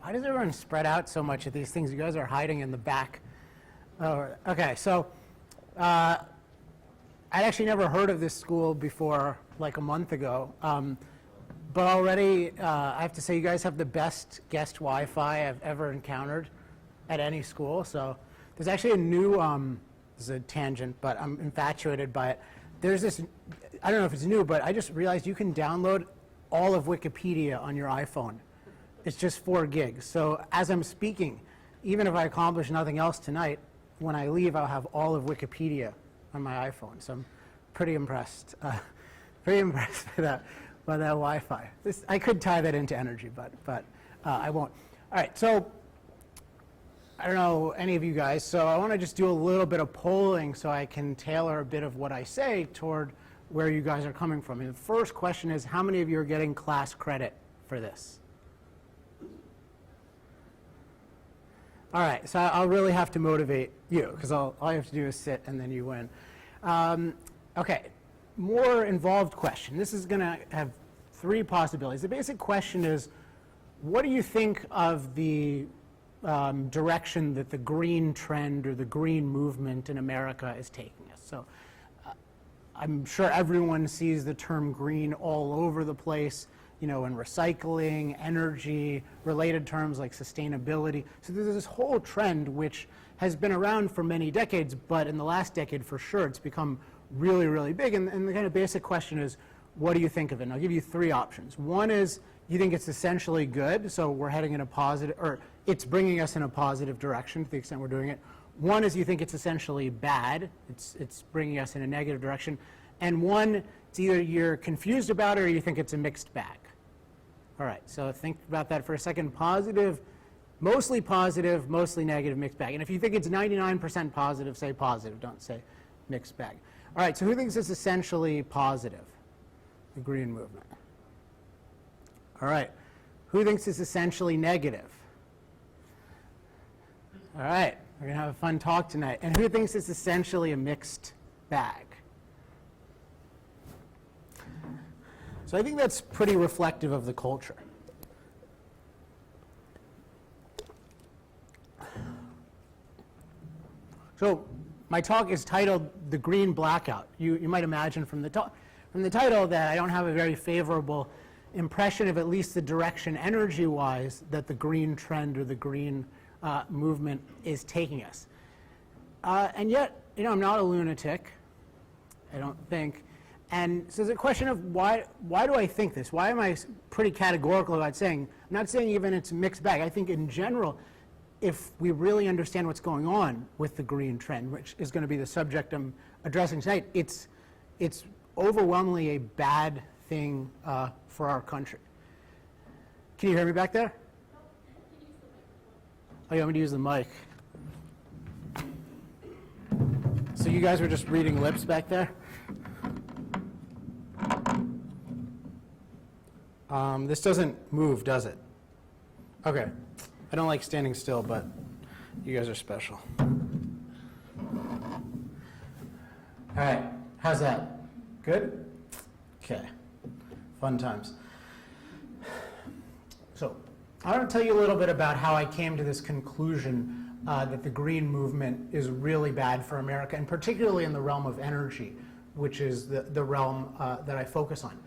Why does everyone spread out so much at these things? You guys are hiding in the back. Oh, okay, so I'd actually never heard of this school before like a month ago. But already, I have to say, you guys have the best guest Wi-Fi I've ever encountered at any school. So there's actually a new, this is a tangent, but I'm infatuated by it. There's this, I don't know if it's new, but I just realized you can download all of Wikipedia on your iPhone. It's just 4 gigs. So as I'm speaking, even if I accomplish nothing else tonight, when I leave, I'll have all of Wikipedia on my iPhone. So I'm pretty impressed. Pretty impressed by that Wi-Fi. I could tie that into energy, but I won't. All right, so I don't know any of you guys, so I want to just do a little bit of polling so I can tailor a bit of what I say toward where you guys are coming from. And the first question is, how many of you are getting class credit for this? All right, so I'll really have to motivate you, because all you have to do is sit and then you win. Okay. More involved question. This is going to have 3 possibilities. The basic question is, what do you think of the direction that the green trend or the green movement in America is taking us? So I'm sure everyone sees the term green all over the place, you know, in recycling, energy, related terms like sustainability. So there's this whole trend which has been around for many decades, but in the last decade for sure it's become really, really big. And the kind of basic question is, what do you think of it? And I'll give you 3 options. One is you think it's essentially good, so we're heading in a positive, or it's bringing us in a positive direction to the extent we're doing it. One is you think it's essentially bad, it's bringing us in a negative direction. And one, it's either you're confused about it or you think it's a mixed bag. All right, so think about that for a second. Positive, mostly negative, mixed bag. And if you think it's 99% positive, say positive, don't say mixed bag. All right, so who thinks it's essentially positive? The green movement. All right, who thinks it's essentially negative? All right, we're going to have a fun talk tonight. And who thinks it's essentially a mixed bag? So I think that's pretty reflective of the culture. So my talk is titled "The Green Blackout." You might imagine from the title that I don't have a very favorable impression of at least the direction energy-wise that the green trend or the green movement is taking us. And yet, you know, I'm not a lunatic, I don't think. And so there's a question of why do I think this? Why am I pretty categorical about saying, I'm not saying even it's a mixed bag. I think in general, if we really understand what's going on with the green trend, which is going to be the subject I'm addressing tonight, it's overwhelmingly a bad thing for our country. Can you hear me back there? Oh, you want me to use the mic? So you guys were just reading lips back there? This doesn't move, does it? Okay. I don't like standing still, but you guys are special. All right. How's that? Good? Okay. Fun times. So I want to tell you a little bit about how I came to this conclusion that the green movement is really bad for America, and particularly in the realm of energy, which is the realm that I focus on.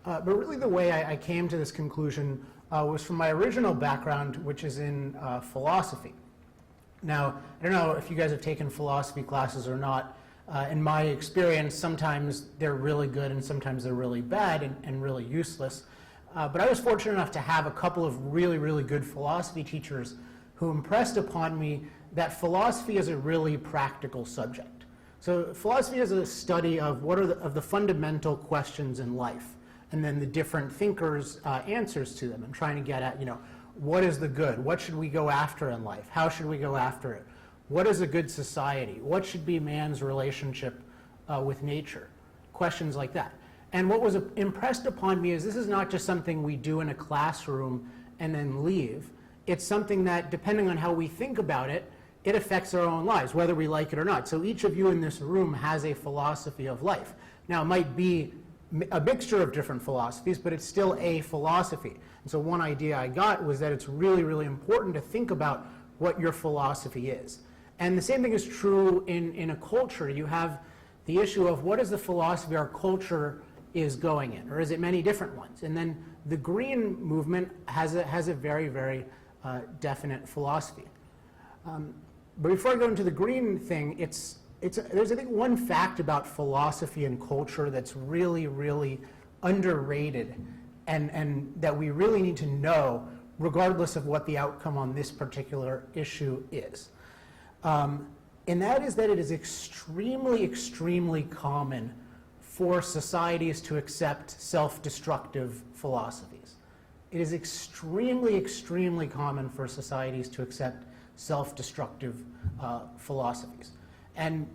But really the way I came to this conclusion was from my original background, which is in philosophy. Now, I don't know if you guys have taken philosophy classes or not. In my experience, sometimes they're really good and sometimes they're really bad and really useless. But I was fortunate enough to have a couple of really, really good philosophy teachers who impressed upon me that philosophy is a really practical subject. So philosophy is a study of what are the fundamental questions in life, and then the different thinkers' answers to them, and trying to get at, you know, what is the good? What should we go after in life? How should we go after it? What is a good society? What should be man's relationship with nature? Questions like that. And what was impressed upon me is this is not just something we do in a classroom and then leave. It's something that, depending on how we think about it, it affects our own lives, whether we like it or not. So each of you in this room has a philosophy of life. Now, it might be a mixture of different philosophies, but it's still a philosophy. And so one idea I got was that it's really, really important to think about what your philosophy is. And the same thing is true in a culture. You have the issue of what is the philosophy our culture is going in, or is it many different ones? And then the green movement has a very, very definite philosophy. But before I go into the green thing, there's I think one fact about philosophy and culture that's really, really underrated and that we really need to know regardless of what the outcome on this particular issue is. And that is that it is extremely, extremely common for societies to accept self-destructive philosophies. It is extremely, extremely common for societies to accept self-destructive philosophies. And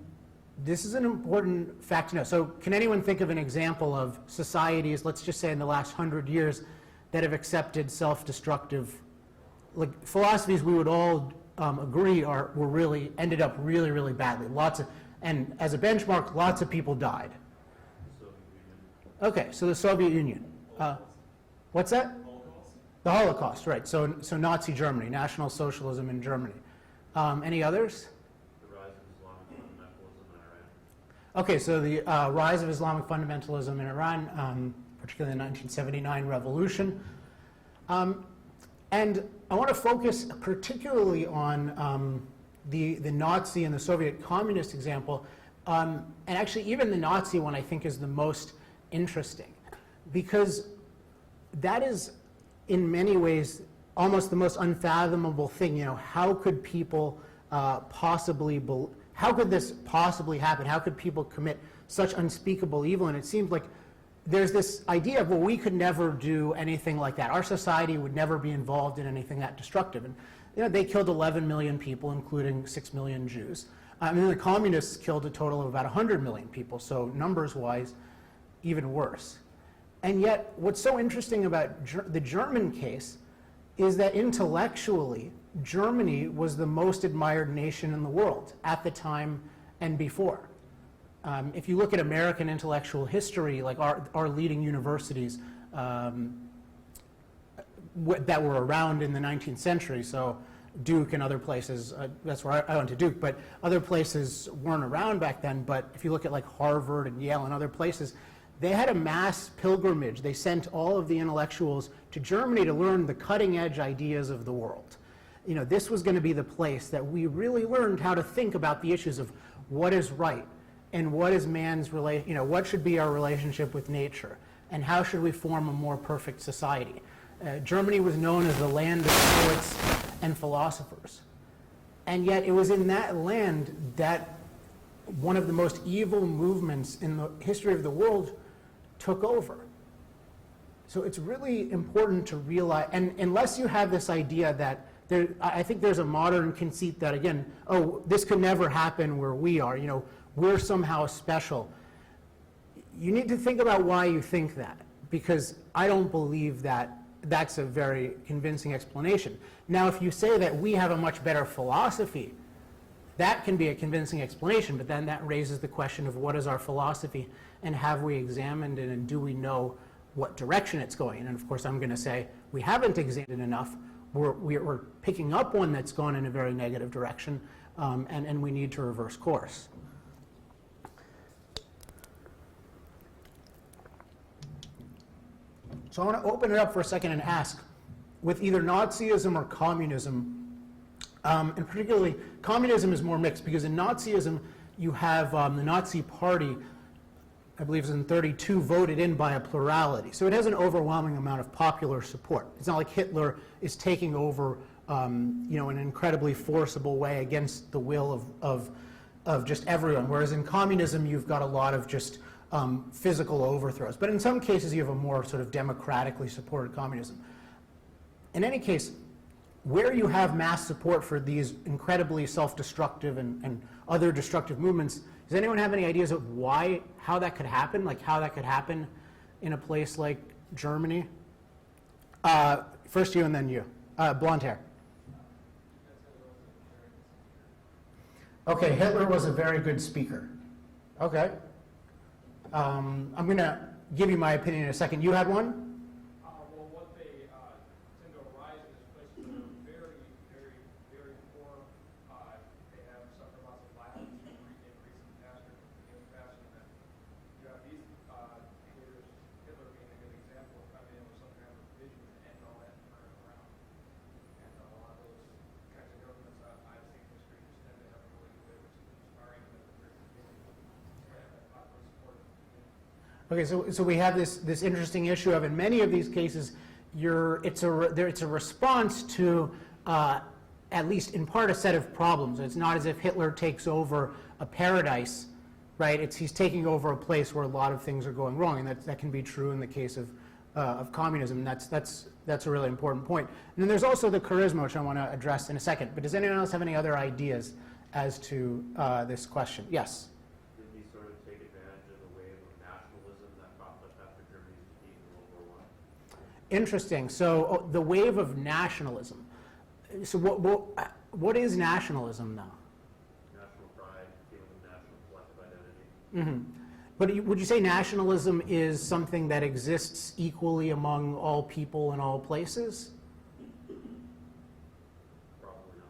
this is an important fact to know. So can anyone think of an example of societies, let's just say in the last 100 years, that have accepted self-destructive, like philosophies we would all agree were really, ended up really, really badly. And as a benchmark, lots of people died. Okay, so the Soviet Union. What's that? Holocaust? The Holocaust, right. So Nazi Germany, National Socialism in Germany. Any others? The rise of Islamic fundamentalism in Iran. Okay, so the rise of Islamic fundamentalism in Iran, particularly the 1979 revolution. And I want to focus particularly on the Nazi and the Soviet communist example. And actually, even the Nazi one I think is the most interesting, because that is, in many ways, almost the most unfathomable thing. You know, how could people how could this possibly happen? How could people commit such unspeakable evil? And it seems like there's this idea of, well, we could never do anything like that. Our society would never be involved in anything that destructive. And you know, they killed 11 million people, including 6 million Jews. And the communists killed a total of about 100 million people. So numbers-wise, even worse. And yet, what's so interesting about the German case is that intellectually, Germany was the most admired nation in the world at the time and before. If you look at American intellectual history, like our leading universities that were around in the 19th century, so Duke and other places, that's where I went to Duke, but other places weren't around back then. But if you look at like Harvard and Yale and other places, they had a mass pilgrimage. They sent all of the intellectuals to Germany to learn the cutting edge ideas of the world. You know, this was going to be the place that we really learned how to think about the issues of what is right and what is man's what should be our relationship with nature and how should we form a more perfect society. Germany was known as the land of poets and philosophers. And yet it was in that land that one of the most evil movements in the history of the world took over. So it's really important to realize, and unless you have this idea that I think there's a modern conceit that, again, oh, this could never happen where we are, you know, we're somehow special. You need to think about why you think that, because I don't believe that that's a very convincing explanation. Now, if you say that we have a much better philosophy, that can be a convincing explanation, but then that raises the question of what is our philosophy, and have we examined it, and do we know what direction it's going in? And of course, I'm going to say we haven't examined it enough. We're picking up one that's gone in a very negative direction, and we need to reverse course. So I want to open it up for a second and ask, with either Nazism or communism, and particularly communism is more mixed, because in Nazism you have the Nazi Party, I believe it's in 1932, voted in by a plurality. So it has an overwhelming amount of popular support. It's not like Hitler is taking over in an incredibly forcible way against the will of just everyone, whereas in communism you've got a lot of just physical overthrows. But in some cases you have a more sort of democratically supported communism. In any case, where you have mass support for these incredibly self-destructive and other destructive movements, does anyone have any ideas of how that could happen? Like how that could happen in a place like Germany? First you and then you. Blonde hair. Okay, Hitler was a very good speaker. Okay. I'm going to give you my opinion in a second. You had one? Well, what they tend to arise in is places that are very, very, very poor. They have suffered lots of violence and increase in passion, and then you have these behaviors, Hitler being a good example of coming in with some kind of vision to end all that and turn it around. And a lot of those kinds of governments I've seen in history just tend to have a really good way of inspiring them at the very beginning. And popular support. Okay, so we have this interesting issue of, in many of these cases, it's a response to, at least in part, a set of problems. It's not as if Hitler takes over a paradise, right? He's taking over a place where a lot of things are going wrong, and that can be true in the case of communism. That's a really important point. And then there's also the charisma, which I want to address in a second. But does anyone else have any other ideas as to this question? Yes. Did he sort of take advantage of the wave of nationalism that popped up after Germany's defeat in World War I? Interesting. So the wave of nationalism. So what is nationalism now? National pride, feeling of national collective identity. Mm-hmm. But would you say nationalism is something that exists equally among all people in all places? Probably not.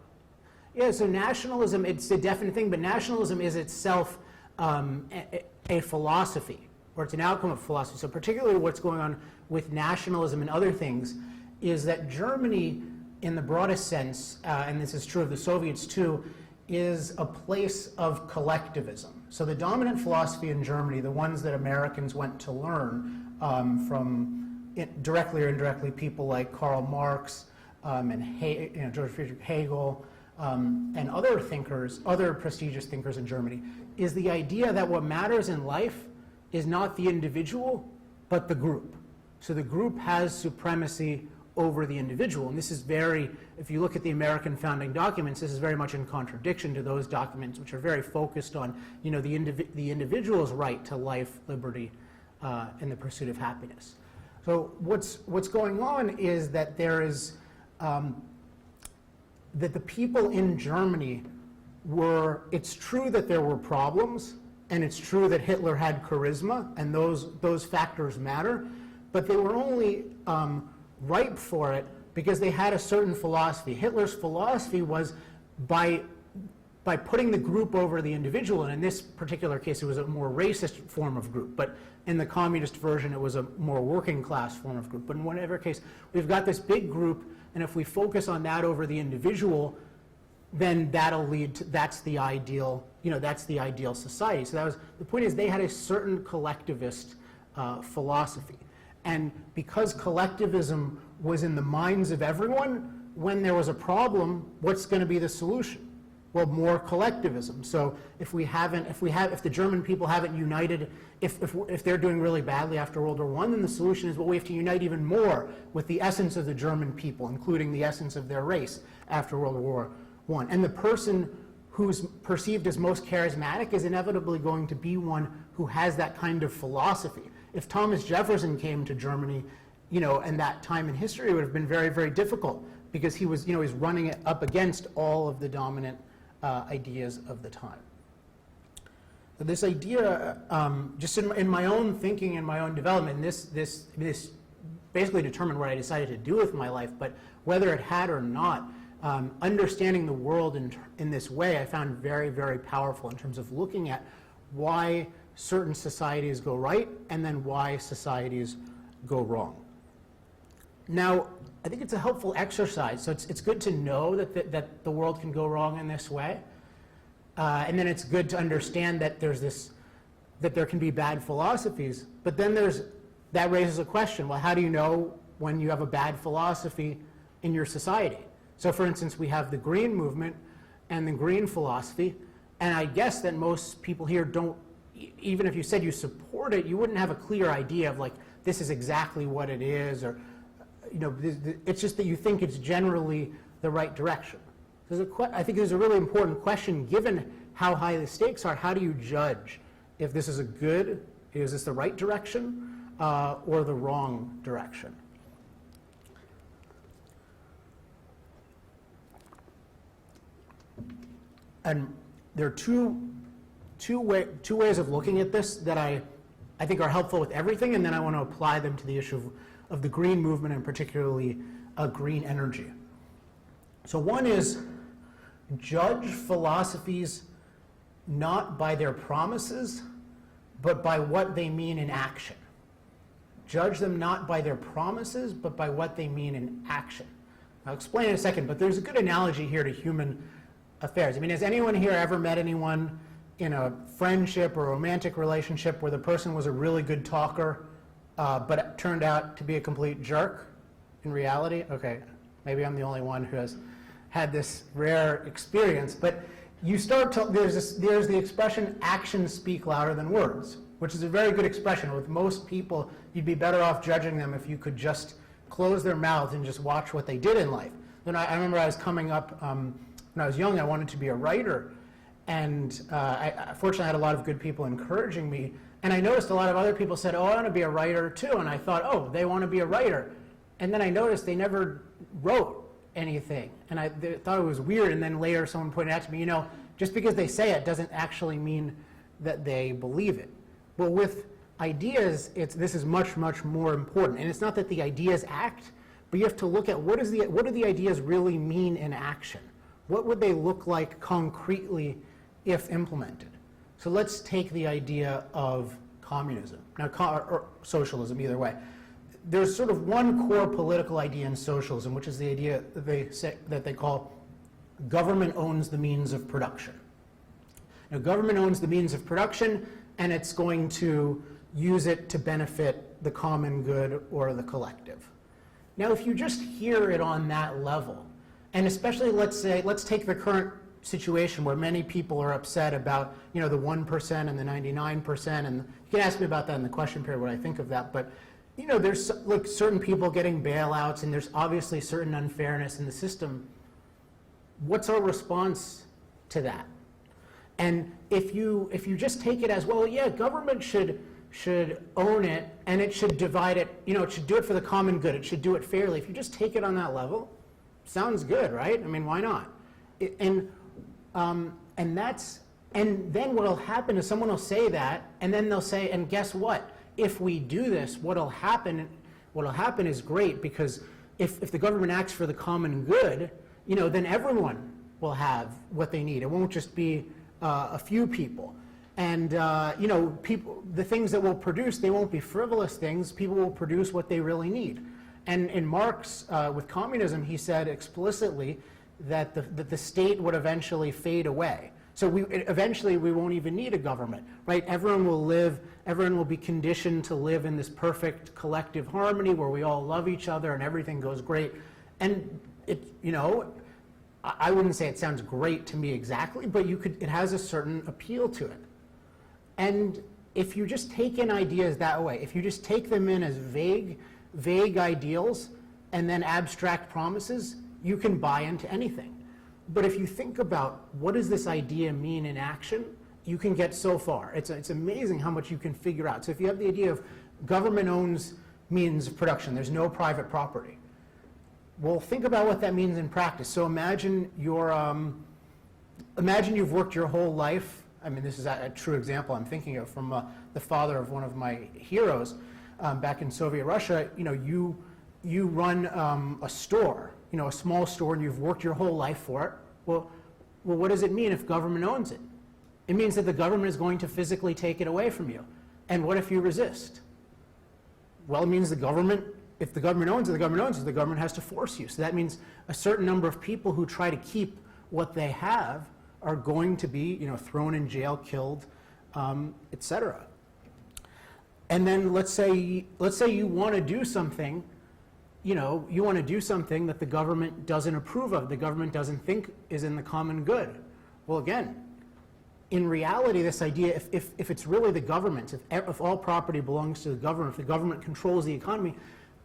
Yeah, so nationalism, it's a definite thing, but nationalism is itself a philosophy, or it's an outcome of philosophy. So particularly what's going on with nationalism and other things is that Germany, in the broadest sense, and this is true of the Soviets too, is a place of collectivism. So the dominant philosophy in Germany, the ones that Americans went to learn from directly or indirectly people like Karl Marx and George Friedrich Hegel and other thinkers, other prestigious thinkers in Germany, is the idea that what matters in life is not the individual, but the group. So the group has supremacy over the individual. And this is very, if you look at the American founding documents, this is very much in contradiction to those documents, which are very focused on, the individual's right to life, liberty, and the pursuit of happiness. So what's going on is that there is, that the people in Germany it's true that there were problems, and it's true that Hitler had charisma, and those factors matter, but they were only ripe for it because they had a certain philosophy. Hitler's philosophy was by putting the group over the individual, and in this particular case it was a more racist form of group, but in the communist version it was a more working class form of group. But in whatever case, we've got this big group, and if we focus on that over the individual, then that'll lead to, that's the ideal society. So the point is they had a certain collectivist philosophy. And because collectivism was in the minds of everyone, when there was a problem, what's going to be the solution? Well, more collectivism. So if the German people haven't united, if they're doing really badly after World War I, then the solution is, well, we have to unite even more with the essence of the German people, including the essence of their race after World War I. And the person who's perceived as most charismatic is inevitably going to be one who has that kind of philosophy. If Thomas Jefferson came to Germany, and that time in history, it would have been very, very difficult because he was, he's running it up against all of the dominant ideas of the time. So this idea, just in my own thinking and my own development, this basically determined what I decided to do with my life, but whether it had or not, understanding the world in this way, I found very, very powerful in terms of looking at why certain societies go right and then why societies go wrong. Now, I think it's a helpful exercise. So it's good to know that the world can go wrong in this way. And then it's good to understand that that there can be bad philosophies. But then that raises a question. Well, how do you know when you have a bad philosophy in your society? So for instance, we have the Green movement and the Green philosophy. And I guess that most people here don't, even if you said you support it, you wouldn't have a clear idea of like, this is exactly what it is, or it's just that you think it's generally the right direction. I think there's a really important question, given how high the stakes are. How do you judge if this is is this the right direction or the wrong direction? And there are two ways of looking at this that I I think are helpful with everything, and then I want to apply them to the issue of the green movement and particularly green energy. So one is judge philosophies not by their promises, but by what they mean in action. Judge them not by their promises, but by what they mean in action. I'll explain in a second, but there's a good analogy here to human affairs. I mean, has anyone here ever met anyone in a friendship or romantic relationship where the person was a really good talker, but it turned out to be a complete jerk in reality? Okay, maybe I'm the only one who has had this rare experience, but you start to, there's the expression, actions speak louder than words, which is a very good expression. With most people, you'd be better off judging them if you could just close their mouths and just watch what they did in life. Then I remember I was coming up, when I was young, I wanted to be a writer, and I fortunately had a lot of good people encouraging me, and I noticed a lot of other people said, oh, I want to be a writer too, and I thought, oh, they want to be a writer. And then I noticed they never wrote anything, and I thought it was weird, and then later someone pointed out to me, you know, just because they say it doesn't actually mean that they believe it. Well, with ideas, this is much, much more important, and it's not that the ideas act, but you have to look at what do the ideas really mean in action? What would they look like concretely if implemented? So let's take the idea of communism, now, or socialism, either way. There's sort of one core political idea in socialism, which is the idea that they call government owns the means of production. Now, government owns the means of production, and it's going to use it to benefit the common good or the collective. Now, if you just hear it on that level, and especially let's take the current situation where many people are upset about, you know, the 1% and the 99%, and you can ask me about that in the question period, what I think of that, but you know, there's like certain people getting bailouts, and there's obviously certain unfairness in the system. What's our response to that? And if you just take it as, well, yeah, government should own it, and it should divide it, you know, it should do it for the common good, it should do it fairly. If you just take it on that level, sounds good, right? I mean, why not? And then what'll happen is someone will say that, and then they'll say, and guess what? If we do this, what'll happen is great, because if the government acts for the common good, you know, then everyone will have what they need. It won't just be a few people. And you know, the things that we'll produce, they won't be frivolous things. People will produce what they really need. And in Marx, with communism, he said explicitly that the state would eventually fade away. So eventually we won't even need a government, right? Everyone will be conditioned to live in this perfect collective harmony where we all love each other and everything goes great. And you know, I wouldn't say it sounds great to me exactly, but it has a certain appeal to it. And if you just take in ideas that way, if you just take them in as vague ideals and then abstract promises, you can buy into anything. But if you think about what does this idea mean in action, you can get so far. It's amazing how much you can figure out. So if you have the idea of government owns means of production, there's no private property. Well, think about what that means in practice. So imagine imagine you've worked your whole life. I mean, this is a true example I'm thinking of from the father of one of my heroes back in Soviet Russia. You know, you run a store, you know, a small store, and you've worked your whole life for it. Well, what does it mean if government owns it? It means that the government is going to physically take it away from you. And what if you resist? Well, it means if the government owns it, the government has to force you. So that means a certain number of people who try to keep what they have are going to be, you know, thrown in jail, killed, etc. And then let's say you want to do something, you know, you want to do something that the government doesn't approve of, the government doesn't think is in the common good. Well, again, in reality, this idea, if it's really the government, if all property belongs to the government, if the government controls the economy,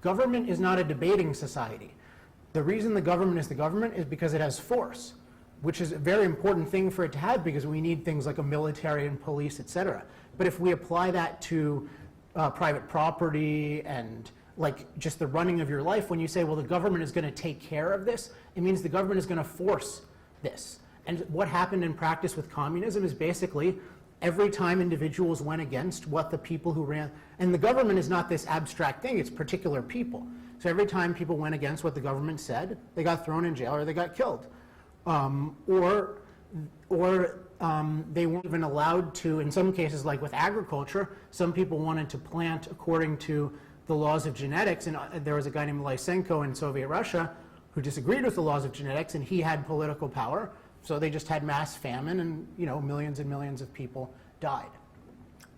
government is not a debating society. The reason the government is because it has force, which is a very important thing for it to have, because we need things like a military and police, etc. But if we apply that to private property and like just the running of your life, when you say, well, the government is going to take care of this, it means the government is going to force this. And what happened in practice with communism is basically every time individuals went against what the people who ran, and the government is not this abstract thing, it's particular people. So every time people went against what the government said, they got thrown in jail or they got killed. Or they weren't even allowed to, in some cases like with agriculture, some people wanted to plant according to the laws of genetics, and there was a guy named Lysenko in Soviet Russia who disagreed with the laws of genetics, and he had political power, so they just had mass famine, and millions and millions of people died.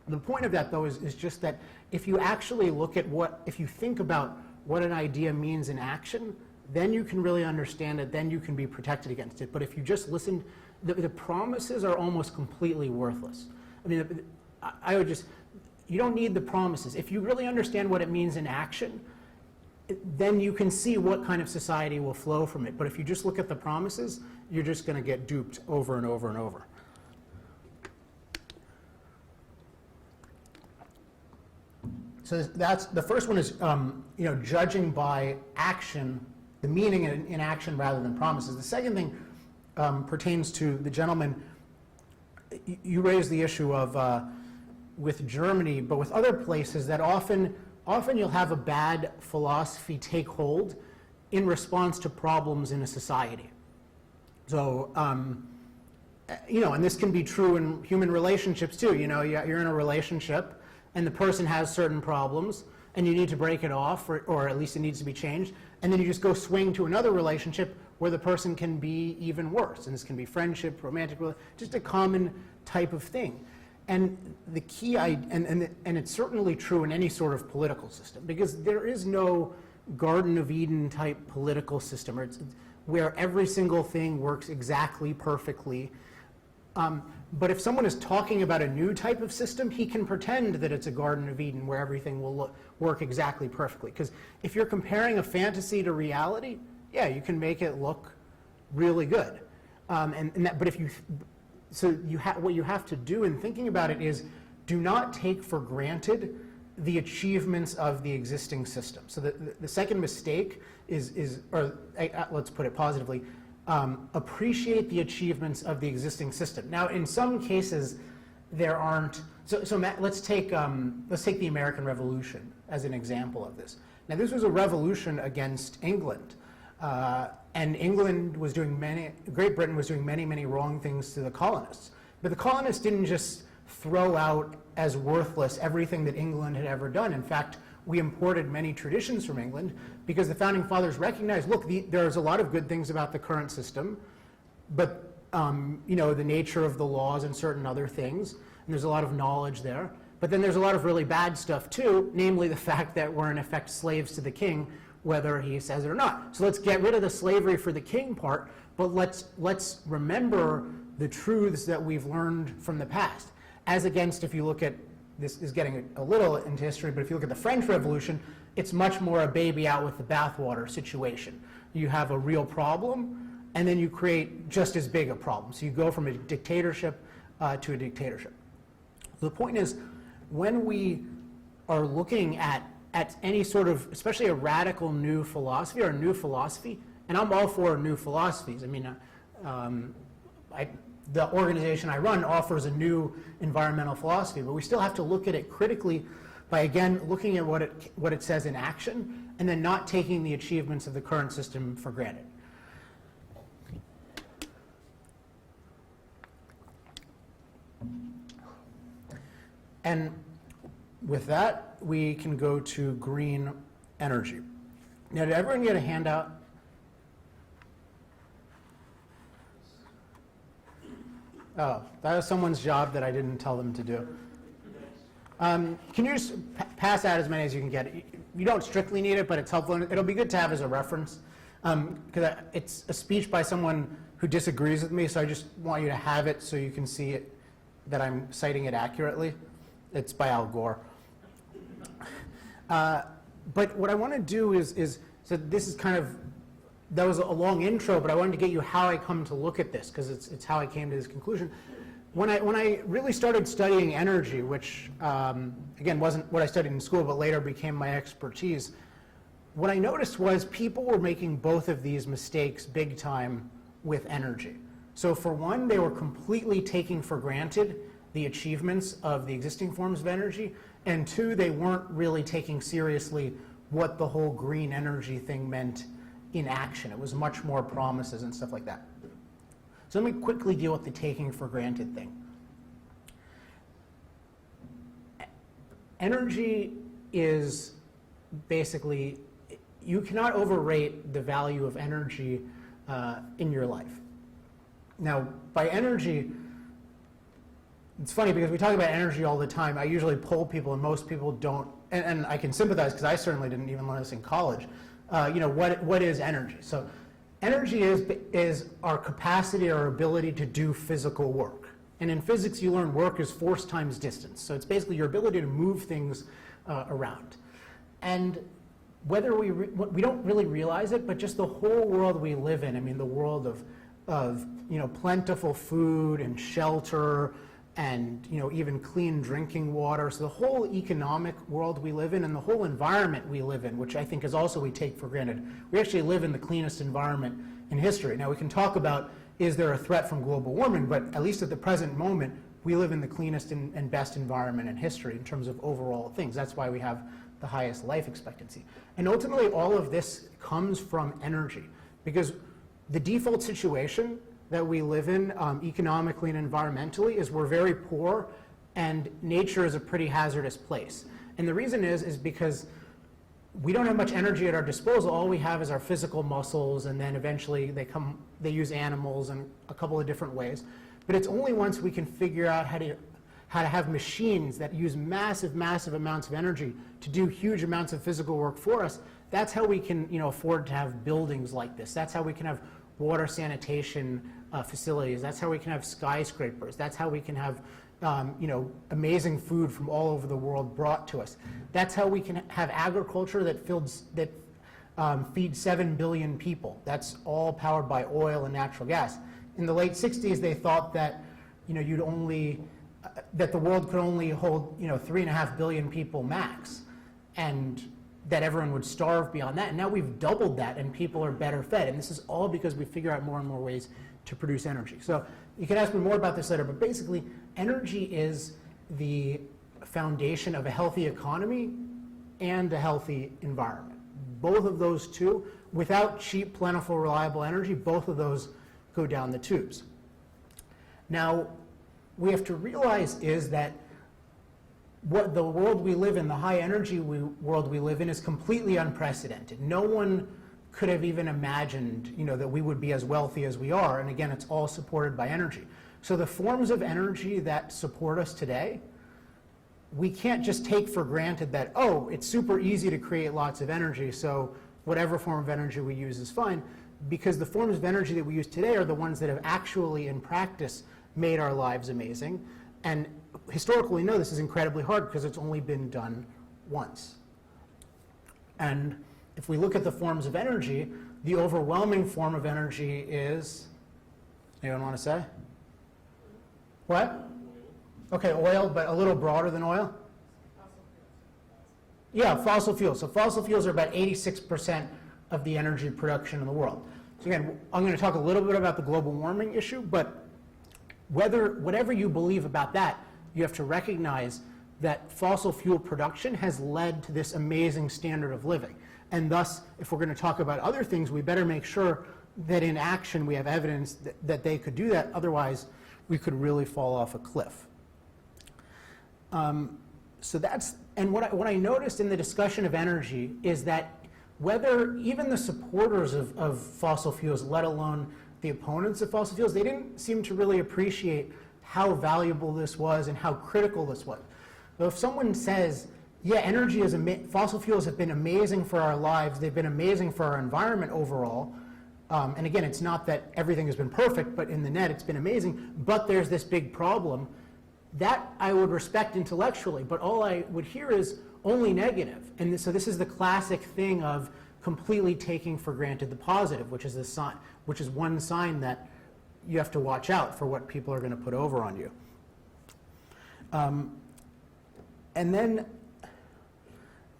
The point of that, though, is just that if you actually look at if you think about what an idea means in action, then you can really understand it, then you can be protected against it. But if you just listen, the promises are almost completely worthless. I mean, you don't need the promises. If you really understand what it means in action, then you can see what kind of society will flow from it. But if you just look at the promises, you're just going to get duped over and over and over. So that's the first one is judging by action, the meaning in action rather than promises. The second thing pertains to the gentleman. You raised the issue of with Germany, but with other places that often you'll have a bad philosophy take hold in response to problems in a society. So, and this can be true in human relationships too. You're in a relationship and the person has certain problems and you need to break it off, or at least it needs to be changed, and then you just go swing to another relationship where the person can be even worse. And this can be friendship, romantic, just a common type of thing. And the key, and it's certainly true in any sort of political system, because there is no Garden of Eden type political system where every single thing works exactly perfectly. But if someone is talking about a new type of system, he can pretend that it's a Garden of Eden where everything will work exactly perfectly. Because if you're comparing a fantasy to reality, yeah, you can make it look really good. But if you, what you have to do in thinking about it is do not take for granted the achievements of the existing system. So the second mistake let's put it positively, appreciate the achievements of the existing system. Now, in some cases, there aren't. So Matt, let's take the American Revolution as an example of this. Now, this was a revolution against England, and Great Britain was doing many wrong things to the colonists. But the colonists didn't just throw out as worthless everything that England had ever done. In fact, we imported many traditions from England because the founding fathers recognized, look, there's a lot of good things about the current system, but the nature of the laws and certain other things, and there's a lot of knowledge there. But then there's a lot of really bad stuff too, namely the fact that we're in effect slaves to the king, whether he says it or not. So let's get rid of the slavery for the king part, but let's remember the truths that we've learned from the past. As against, if you look at, this is getting a little into history, but if you look at the French Revolution, it's much more a baby out with the bathwater situation. You have a real problem, and then you create just as big a problem. So you go from a dictatorship to a dictatorship. The point is, when we are looking at any sort of, especially a radical new philosophy or a new philosophy, and I'm all for new philosophies. I mean, the organization I run offers a new environmental philosophy, but we still have to look at it critically by, again, looking at what it says in action, and then not taking the achievements of the current system for granted. And with that, we can go to green energy. Now, did everyone get a handout? Oh, that was someone's job that I didn't tell them to do. Can you just pass out as many as you can get? You don't strictly need it, but it's helpful. It'll be good to have as a reference, because it's a speech by someone who disagrees with me, so I just want you to have it so you can see it, that I'm citing it accurately. It's by Al Gore. But what I want to do is, so this is kind of, that was a long intro, but I wanted to get you how I come to look at this, because it's how I came to this conclusion. When I really started studying energy, which again wasn't what I studied in school, but later became my expertise, what I noticed was people were making both of these mistakes big time with energy. So for one, they were completely taking for granted the achievements of the existing forms of energy, and two, they weren't really taking seriously what the whole green energy thing meant in action. It was much more promises and stuff like that. So let me quickly deal with the taking for granted thing. Energy is basically, you cannot overrate the value of energy in your life. Now, by energy, it's funny because we talk about energy all the time. I usually poll people, and most people don't, and I can sympathize because I certainly didn't even learn this in college. What is energy? So energy is our capacity, our ability to do physical work. And in physics, you learn work is force times distance. So it's basically your ability to move things around. And whether we don't really realize it, but just the whole world we live in, I mean, the world of plentiful food and shelter and even clean drinking water. So the whole economic world we live in and the whole environment we live in, which I think is also we take for granted. We actually live in the cleanest environment in history. Now we can talk about, is there a threat from global warming, but at least at the present moment, we live in the cleanest and best environment in history in terms of overall things. That's why we have the highest life expectancy. And ultimately, all of this comes from energy, because the default situation that we live in economically and environmentally is we're very poor, and nature is a pretty hazardous place. And the reason is because we don't have much energy at our disposal. All we have is our physical muscles, and then eventually they use animals in a couple of different ways. But it's only once we can figure out how to have machines that use massive, massive amounts of energy to do huge amounts of physical work for us. That's how we can afford to have buildings like this. That's how we can have water sanitation facilities. That's how we can have skyscrapers. That's how we can have amazing food from all over the world brought to us. That's how we can have agriculture that feeds 7 billion people. That's all powered by oil and natural gas. In the late 60s, they thought that that the world could only hold 3.5 billion people max, and that everyone would starve beyond that. And now we've doubled that, and people are better fed. And this is all because we figure out more and more ways to produce energy. So you can ask me more about this later, but basically, energy is the foundation of a healthy economy and a healthy environment. Both of those two, without cheap, plentiful, reliable energy, both of those go down the tubes. Now, we have to realize is that what the world we live in, the high energy world we live in, is completely unprecedented. No one could have even imagined that we would be as wealthy as we are, and again, it's all supported by energy. So the forms of energy that support us today, we can't just take for granted that, oh, it's super easy to create lots of energy, so whatever form of energy we use is fine, because the forms of energy that we use today are the ones that have actually, in practice, made our lives amazing. And historically, we know this is incredibly hard because it's only been done once. And if we look at the forms of energy, the overwhelming form of energy is, anyone want to say? What? Okay, oil, but a little broader than oil? Yeah, fossil fuels. So fossil fuels are about 86% of the energy production in the world. So again, I'm going to talk a little bit about the global warming issue, but whatever you believe about that, you have to recognize that fossil fuel production has led to this amazing standard of living. And thus, if we're going to talk about other things, we better make sure that in action we have evidence that they could do that. Otherwise, we could really fall off a cliff. So that's, and what I noticed in the discussion of energy is that whether even the supporters of fossil fuels, let alone the opponents of fossil fuels, they didn't seem to really appreciate how valuable this was and how critical this was. So if someone says, yeah, energy is fossil fuels have been amazing for our lives, they've been amazing for our environment overall, and again, it's not that everything has been perfect, but in the net it's been amazing, but there's this big problem, that I would respect intellectually, but all I would hear is only negative. And so this is the classic thing of completely taking for granted the positive, which is the sign, which is one sign that you have to watch out for what people are going to put over on you. And then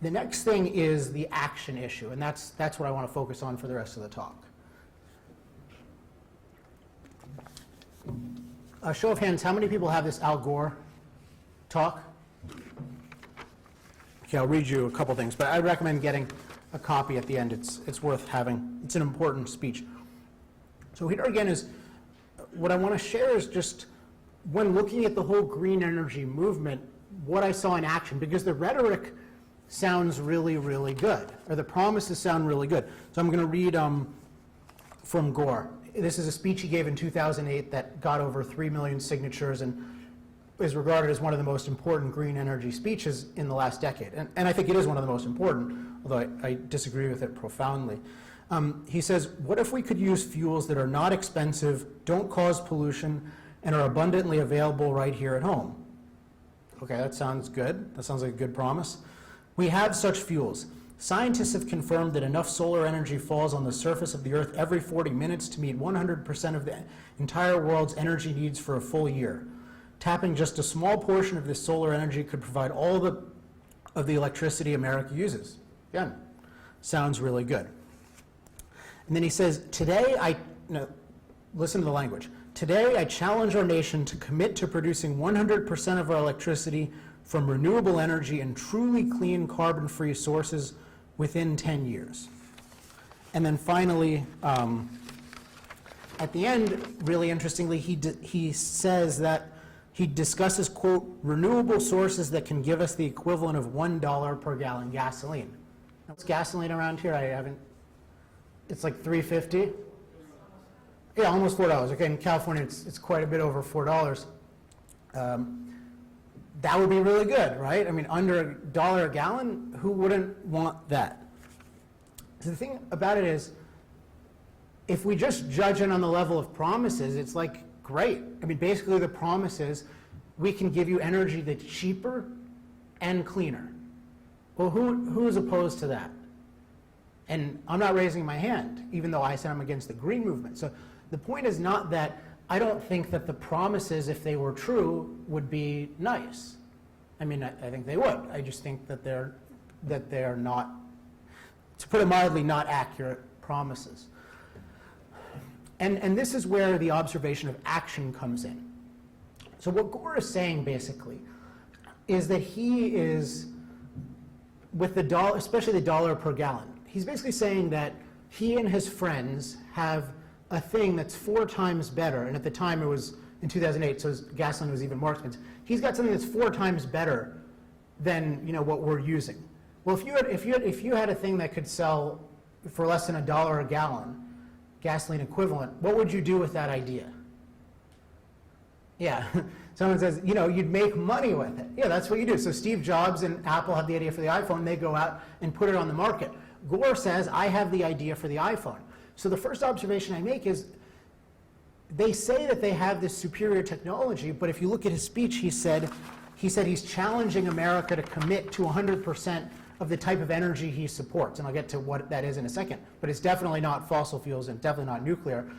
the next thing is the action issue, and that's what I want to focus on for the rest of the talk. Show of hands, how many people have this Al Gore talk? Okay, I'll read you a couple things, but I recommend getting a copy at the end. It's worth having. It's an important speech. So here again is, what I want to share is just, when looking at the whole green energy movement, what I saw in action, because the rhetoric sounds really, really good, or the promises sound really good. So I'm going to read from Gore. This is a speech he gave in 2008 that got over 3 million signatures and is regarded as one of the most important green energy speeches in the last decade. And I think it is one of the most important, although I disagree with it profoundly. He says, what if we could use fuels that are not expensive, don't cause pollution, and are abundantly available right here at home? Okay, that sounds good. That sounds like a good promise. We have such fuels. Scientists have confirmed that enough solar energy falls on the surface of the Earth every 40 minutes to meet 100% of the entire world's energy needs for a full year. Tapping just a small portion of this solar energy could provide all of the electricity America uses. Again, sounds really good. And then he says, listen to the language. Today, I challenge our nation to commit to producing 100% of our electricity from renewable energy and truly clean carbon-free sources within 10 years. And then finally, at the end, really interestingly, he says that he discusses, quote, renewable sources that can give us the equivalent of $1 per gallon gasoline. What's gasoline around here? I haven't, it's like $3.50? Yeah, almost $4. Okay, in California, it's quite a bit over $4. That would be really good, right? I mean, under $1 a gallon, who wouldn't want that? So the thing about it is, if we just judge it on the level of promises, it's like, great. I mean, basically the promise is, we can give you energy that's cheaper and cleaner. Well, who is opposed to that? And I'm not raising my hand, even though I said I'm against the green movement. So the point is not that I don't think that the promises, if they were true, would be nice. I mean, I think they would. I just think that they're not, to put it mildly, not accurate promises. And this is where the observation of action comes in. So what Gore is saying, basically, is that he is, with the dollar, especially the dollar per gallon, he's basically saying that he and his friends have a thing that's 4 times better, and at the time it was in 2008, so gasoline was even more expensive. He's got something that's 4 times better than, you know, what we're using. Well, if you had a thing that could sell for less than $1 a gallon, gasoline equivalent, what would you do with that idea? Yeah, someone says, you know, you'd make money with it. Yeah, that's what you do. So Steve Jobs and Apple have the idea for the iPhone, they go out and put it on the market. Gore says, I have the idea for the iPhone. So the first observation I make is, they say that they have this superior technology, but if you look at his speech, he said he's challenging America to commit to 100% of the type of energy he supports. And I'll get to what that is in a second. But it's definitely not fossil fuels and definitely not nuclear.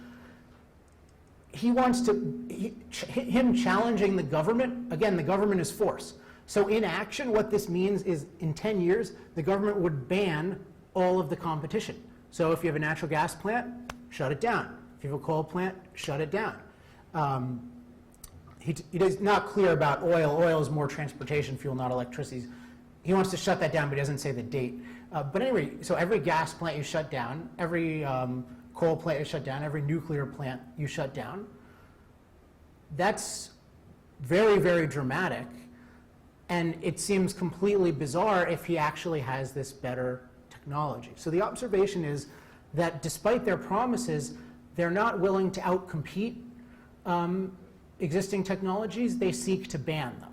He wants to, him challenging the government, again, the government is force. So in action, what this means is, in 10 years, the government would ban all of the competition. So if you have a natural gas plant, shut it down. If you have a coal plant, shut it down. He is not clear about oil. Oil is more transportation fuel, not electricity. He wants to shut that down, but he doesn't say the date. But anyway, so every gas plant you shut down, every coal plant you shut down, every nuclear plant you shut down. That's very, very dramatic. And it seems completely bizarre if he actually has this better technology. So the observation is that despite their promises, they're not willing to outcompete existing technologies. They seek to ban them.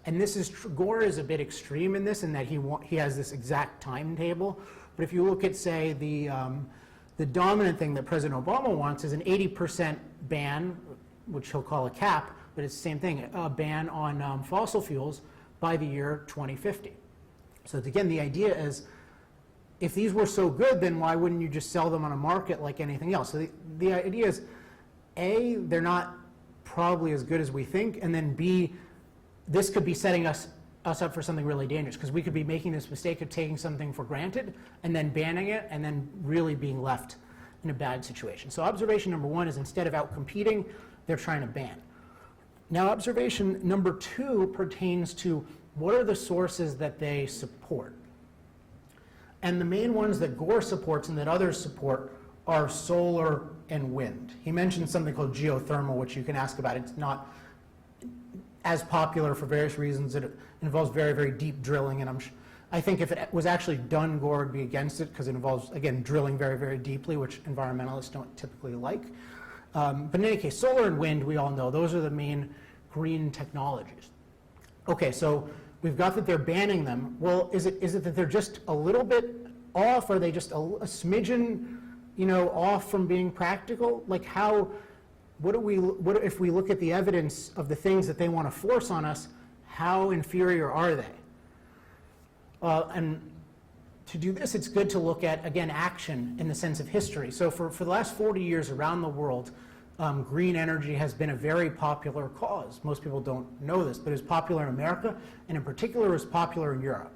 And this is, Gore is a bit extreme in this, in that he has this exact timetable. But if you look at, say, the dominant thing that President Obama wants is an 80% ban, which he'll call a cap, but it's the same thing, a ban on fossil fuels by the year 2050. So again, the idea is, if these were so good, then why wouldn't you just sell them on a market like anything else? So the idea is, A, they're not probably as good as we think, and then B, this could be setting us up for something really dangerous, because we could be making this mistake of taking something for granted and then banning it and then really being left in a bad situation. So observation number 1 is, instead of outcompeting, they're trying to ban. Now, observation number 2 pertains to what are the sources that they support. And the main ones that Gore supports and that others support are solar and wind. He mentioned something called geothermal, which you can ask about. It's not as popular for various reasons. It involves very, very deep drilling, and I think if it was actually done, Gore would be against it because it involves, again, drilling very, very deeply, which environmentalists don't typically like. But in any case, solar and wind, we all know, those are the main green technologies. Okay, so we've got that they're banning them. Well, is it that they're just a little bit off? Are they just a smidgen, off from being practical? Like what if we look at the evidence of the things that they want to force on us, how inferior are they? And to do this, it's good to look at, again, action in the sense of history. So for the last 40 years around the world, green energy has been a very popular cause. Most people don't know this, but it was popular in America, and in particular, it was popular in Europe.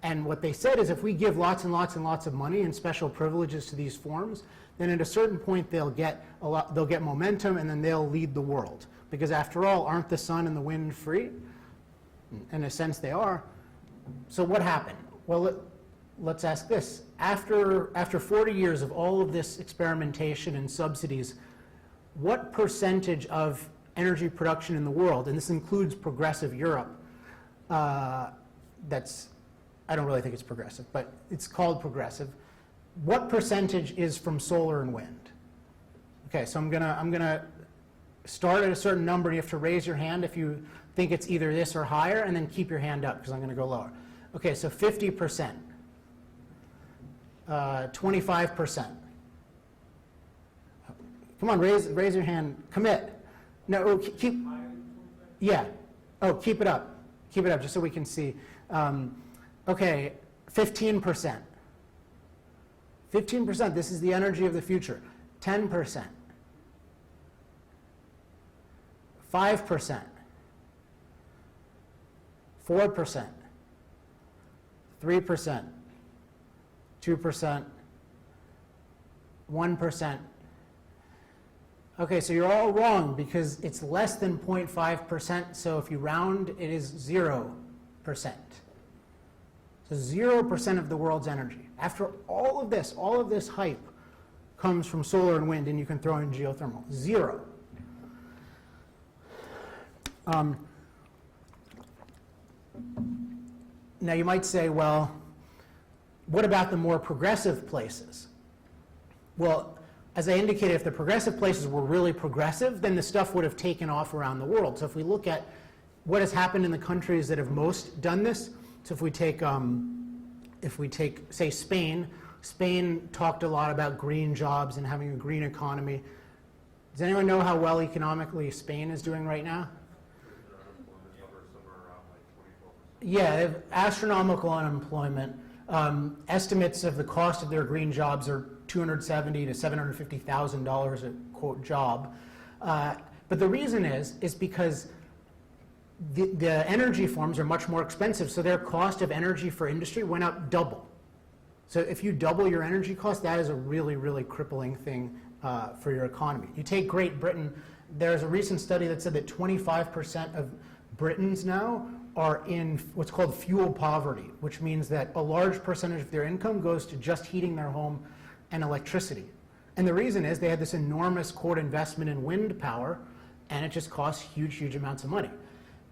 And what they said is if we give lots and lots and lots of money and special privileges to these forms, then at a certain point they'll get momentum, and then they'll lead the world. Because after all, aren't the sun and the wind free? In a sense, they are. So what happened? Well, let's ask this. After 40 years of all of this experimentation and subsidies, what percentage of energy production in the world, and this includes progressive Europe, I don't really think it's progressive, but it's called progressive. What percentage is from solar and wind? Okay, so I'm gonna start at a certain number, and you have to raise your hand if you think it's either this or higher, and then keep your hand up because I'm gonna go lower. Okay, so 50%, 25%. Come on, raise your hand. Commit. No, keep. Yeah. Oh, keep it up. Keep it up, just so we can see. Okay, 15%. 15%. This is the energy of the future. 10%. 5%. 4%. 3%. 2%. 1%. Okay, so you're all wrong because it's less than 0.5%, so if you round, it is 0%. So 0% of the world's energy. After all of this hype comes from solar and wind, and you can throw in geothermal. 0. Now you might say, well, what about the more progressive places? Well, as I indicated, if the progressive places were really progressive, then the stuff would have taken off around the world. So if we look at what has happened in the countries that have most done this, so if we take, say, Spain. Spain talked a lot about green jobs and having a green economy. Does anyone know how well economically Spain is doing right now? Their unemployment number is somewhere around like 24%. Yeah, they have astronomical unemployment. Estimates of the cost of their green jobs are $270,000 to $750,000 a quote job. But the reason is because the energy forms are much more expensive, so their cost of energy for industry went up double. So if you double your energy cost, that is a really, really crippling thing for your economy. You take Great Britain, there's a recent study that said that 25% of Britons now are in what's called fuel poverty, which means that a large percentage of their income goes to just heating their home and electricity. And the reason is they had this enormous quote investment in wind power, and it just costs huge, huge amounts of money.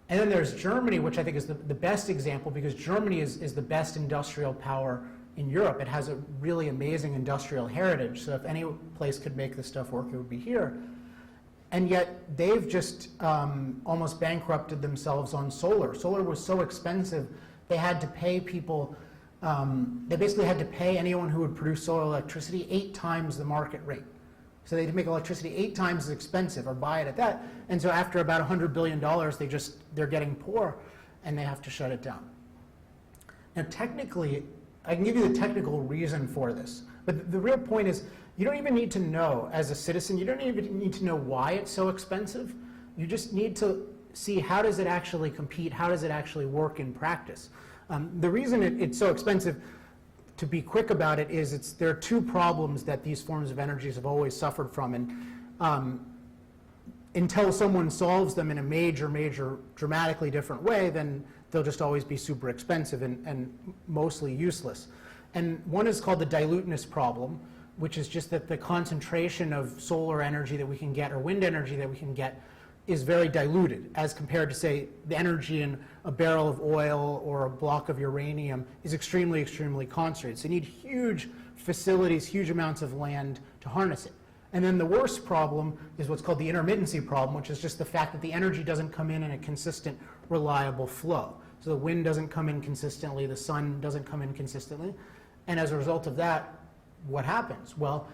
And then there's Germany, which I think is the best example, because Germany is the best industrial power in Europe. It has a really amazing industrial heritage, so if any place could make this stuff work, it would be here. And yet they've just almost bankrupted themselves on solar. Solar was so expensive, they had to pay people, they basically had to pay anyone who would produce solar electricity 8 times the market rate. So they had to make electricity 8 times as expensive or buy it at that. And so after about $100 billion, they're getting poor and they have to shut it down. Now technically, I can give you the technical reason for this, but the real point is you don't even need to know, as a citizen, you don't even need to know why it's so expensive. You just need to see how does it actually compete, how does it actually work in practice. The reason it's so expensive, to be quick about it, is there are 2 problems that these forms of energies have always suffered from. And until someone solves them in a major, dramatically different way, then they'll just always be super expensive and mostly useless. And one is called the diluteness problem, which is just that the concentration of solar energy that we can get or wind energy that we can get is very diluted as compared to, say, the energy in a barrel of oil or a block of uranium is extremely concentrated. So you need huge facilities, huge amounts of land to harness it. And then the worst problem is what's called the intermittency problem, which is just the fact that the energy doesn't come in a consistent, reliable flow. So the wind doesn't come in consistently, the sun doesn't come in consistently. And as a result of that, what happens? Well,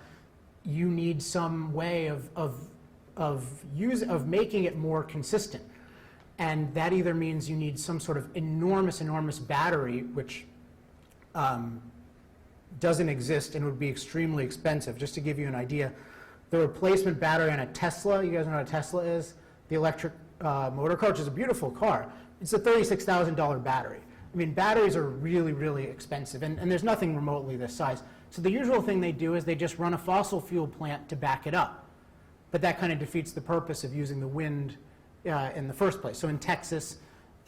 you need some way of making it more consistent. And that either means you need some sort of enormous battery, which doesn't exist and would be extremely expensive. Just to give you an idea, the replacement battery on a Tesla, you guys know what a Tesla is? The electric motor car, which is a beautiful car. It's a $36,000 battery. I mean, batteries are really expensive, and there's nothing remotely this size. So the usual thing they do is they just run a fossil fuel plant to back it up. But that kind of defeats the purpose of using the wind in the first place. So in Texas,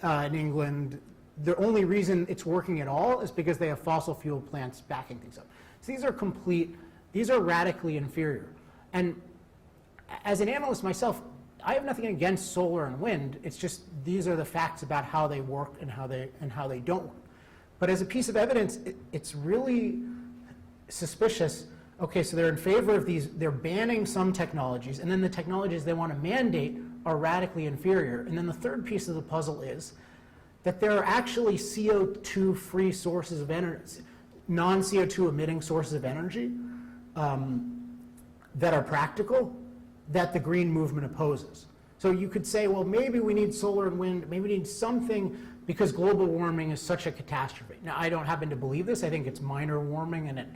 in England, the only reason it's working at all is because they have fossil fuel plants backing things up. So these are radically inferior. And as an analyst myself, I have nothing against solar and wind. It's just these are the facts about how they work and how they don't work. But as a piece of evidence, it's really suspicious. Okay, so they're in favor of these, they're banning some technologies, and then the technologies they want to mandate are radically inferior. And then the third piece of the puzzle is that there are actually CO2-free sources of energy, non-CO2 emitting sources of energy that are practical, that the green movement opposes. So you could say, well, maybe we need solar and wind, maybe we need something because global warming is such a catastrophe. Now, I don't happen to believe this. I think it's minor warming, and it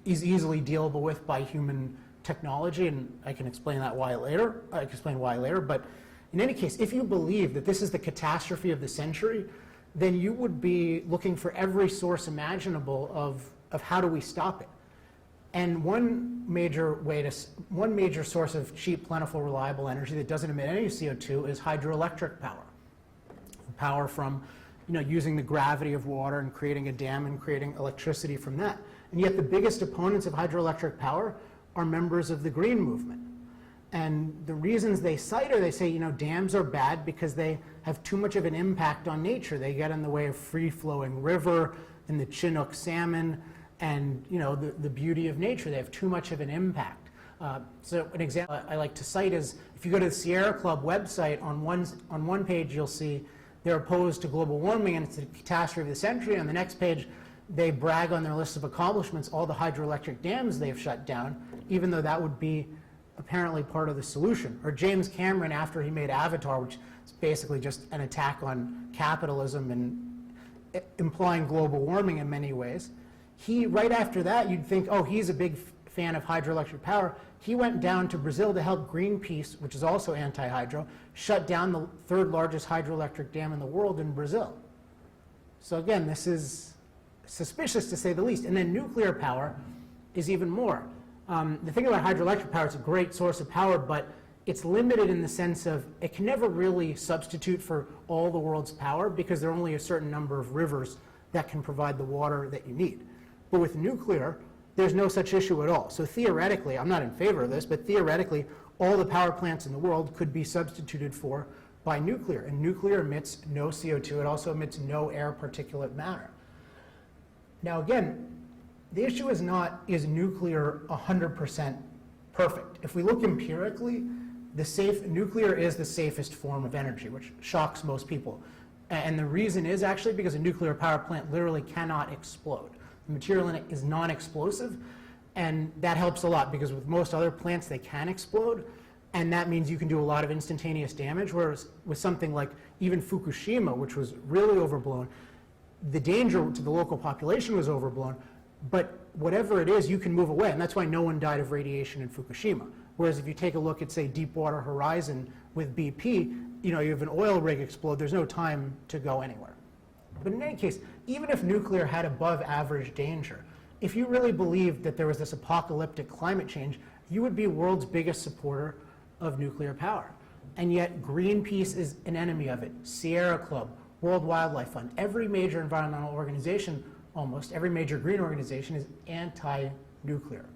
is easily dealable with by human technology, and I can explain why later. But in any case, if you believe that this is the catastrophe of the century, then you would be looking for every source imaginable of how do we stop it. And one major source of cheap, plentiful, reliable energy that doesn't emit any CO2 is hydroelectric power. Power from, using the gravity of water and creating a dam and creating electricity from that. And yet the biggest opponents of hydroelectric power are members of the green movement. And the reasons they cite are, they say, dams are bad because they have too much of an impact on nature. They get in the way of free-flowing river and the Chinook salmon and the beauty of nature. They have too much of an impact. So an example I like to cite is, if you go to the Sierra Club website, on one page you'll see they're opposed to global warming and it's the catastrophe of the century. On the next page, they brag on their list of accomplishments all the hydroelectric dams they've shut down, even though that would be apparently part of the solution. Or James Cameron, after he made Avatar, which is basically just an attack on capitalism and implying global warming in many ways, right after that, you'd think, oh, he's a big fan of hydroelectric power. He went down to Brazil to help Greenpeace, which is also anti-hydro, shut down the third largest hydroelectric dam in the world in Brazil. So again, this is suspicious to say the least. And then nuclear power is even more. The thing about hydroelectric power, it's a great source of power, but it's limited in the sense of it can never really substitute for all the world's power because there are only a certain number of rivers that can provide the water that you need. But with nuclear, there's no such issue at all. So theoretically, I'm not in favor of this, but theoretically, all the power plants in the world could be substituted for by nuclear. And nuclear emits no CO2. It also emits no air particulate matter. Now again, the issue is not, is nuclear 100% perfect? If we look empirically, nuclear is the safest form of energy, which shocks most people. And the reason is actually because a nuclear power plant literally cannot explode. The material in it is non-explosive, and that helps a lot because with most other plants they can explode, and that means you can do a lot of instantaneous damage, whereas with something like even Fukushima, which was really overblown, the danger to the local population was overblown, but whatever it is, you can move away, and that's why no one died of radiation in Fukushima. Whereas if you take a look at, say, Deepwater Horizon with BP, you have an oil rig explode, there's no time to go anywhere. But in any case, even if nuclear had above average danger, if you really believed that there was this apocalyptic climate change, you would be world's biggest supporter of nuclear power. And yet Greenpeace is an enemy of it. Sierra Club, World Wildlife Fund, every major environmental organization, almost every major green organization is anti-nuclear.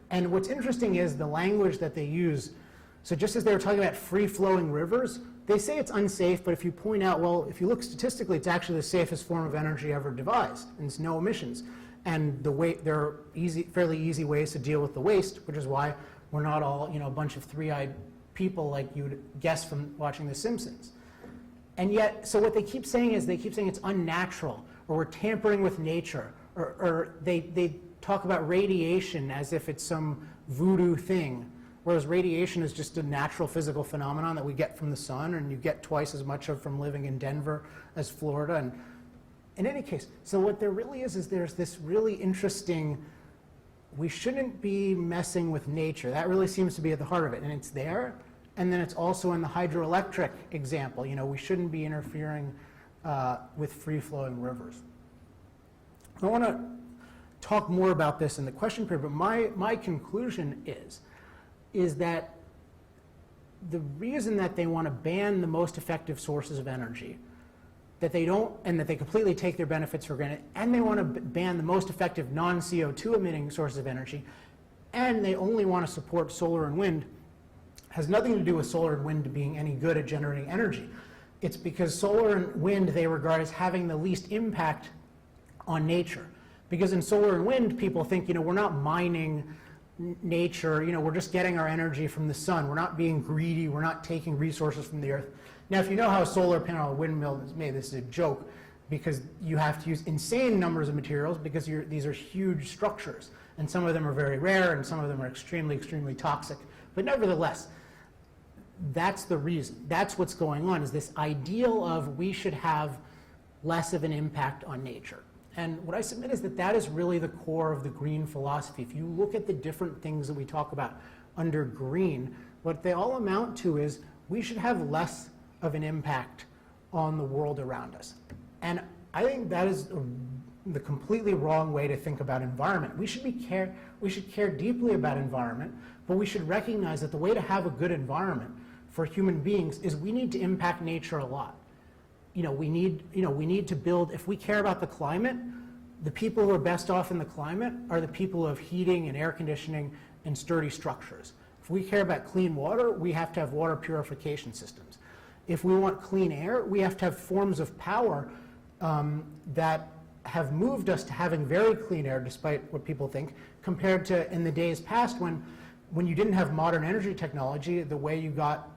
And what's interesting is the language that they use. So just as they were talking about free-flowing rivers, they say it's unsafe, but if you point out, well, if you look statistically, it's actually the safest form of energy ever devised, and it's no emissions. And there are fairly easy ways to deal with the waste, which is why we're not all, a bunch of three-eyed people like you would guess from watching The Simpsons. And yet, so what they keep saying is it's unnatural, or we're tampering with nature, or they talk about radiation as if it's some voodoo thing, whereas radiation is just a natural physical phenomenon that we get from the sun, and you get twice as much of from living in Denver as Florida. And in any case, so what there really is there's this really interesting, we shouldn't be messing with nature. That really seems to be at the heart of it, and it's there. And then it's also in the hydroelectric example. We shouldn't be interfering with free-flowing rivers. I want to talk more about this in the question period, but my conclusion is that the reason that they want to ban the most effective sources of energy, that they completely take their benefits for granted, and they want to ban the most effective non-CO2 emitting sources of energy, and they only want to support solar and wind, has nothing to do with solar and wind being any good at generating energy. It's because solar and wind they regard as having the least impact on nature. Because in solar and wind, people think, we're not mining nature, we're just getting our energy from the sun. We're not being greedy, we're not taking resources from the earth. Now, if you know how a solar panel or windmill is made, this is a joke, because you have to use insane numbers of materials because these are huge structures. And some of them are very rare, and some of them are extremely, extremely toxic. But nevertheless, that's the reason. That's what's going on, is this ideal of we should have less of an impact on nature. And what I submit is that is really the core of the green philosophy. If you look at the different things that we talk about under green, what they all amount to is we should have less of an impact on the world around us. And I think that is the completely wrong way to think about environment. We should care deeply about environment, but we should recognize that the way to have a good environment for human beings is we need to impact nature a lot. We need to build, if we care about the climate, the people who are best off in the climate are the people who have heating and air conditioning and sturdy structures. If we care about clean water, we have to have water purification systems. If we want clean air, we have to have forms of power that have moved us to having very clean air, despite what people think, compared to in the days past when you didn't have modern energy technology. The way you got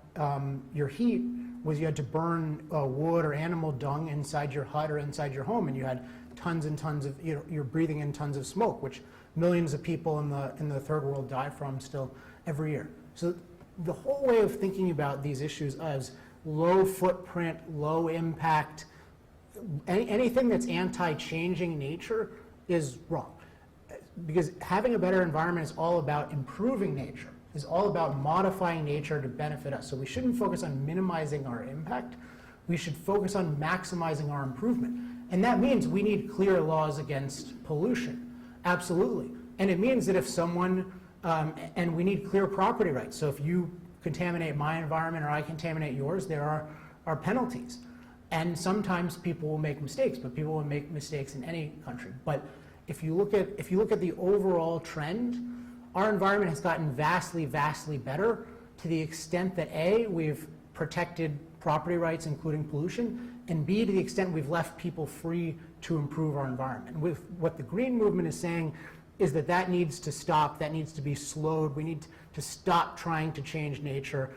your heat was you had to burn wood or animal dung inside your hut or inside your home, and you had tons and tons of, you're breathing in tons of smoke, which millions of people in the third world die from still every year. So the whole way of thinking about these issues as low footprint, low impact, anything that's anti-changing nature is wrong. Because having a better environment is all about improving nature, is all about modifying nature to benefit us. So we shouldn't focus on minimizing our impact. We should focus on maximizing our improvement. And that means we need clear laws against pollution, absolutely. And it means that if someone, and we need clear property rights. So if you contaminate my environment or I contaminate yours, there are penalties. And sometimes people will make mistakes, but people will make mistakes in any country. But if you look at the overall trend, our environment has gotten vastly, vastly better to the extent that A, we've protected property rights, including pollution, and B, to the extent we've left people free to improve our environment. With what the green movement is saying is that needs to stop, that needs to be slowed. We need to stop trying to change nature,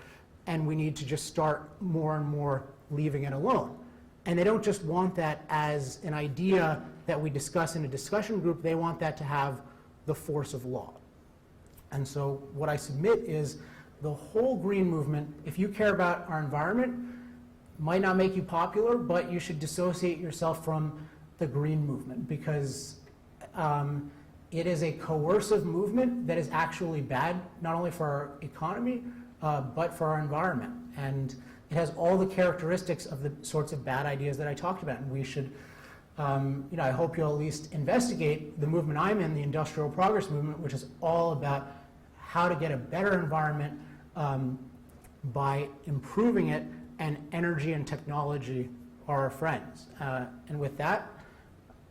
and we need to just start more and more leaving it alone. And they don't just want that as an idea that we discuss in a discussion group, they want that to have the force of law. And so what I submit is the whole green movement, if you care about our environment, might not make you popular, but you should dissociate yourself from the green movement, because it is a coercive movement that is actually bad, not only for our economy, but for our environment. And it has all the characteristics of the sorts of bad ideas that I talked about. And we should, I hope you'll at least investigate the movement I'm in, the industrial progress movement, which is all about how to get a better environment by improving it, and energy and technology are our friends. And with that,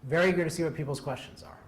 very eager to see what people's questions are.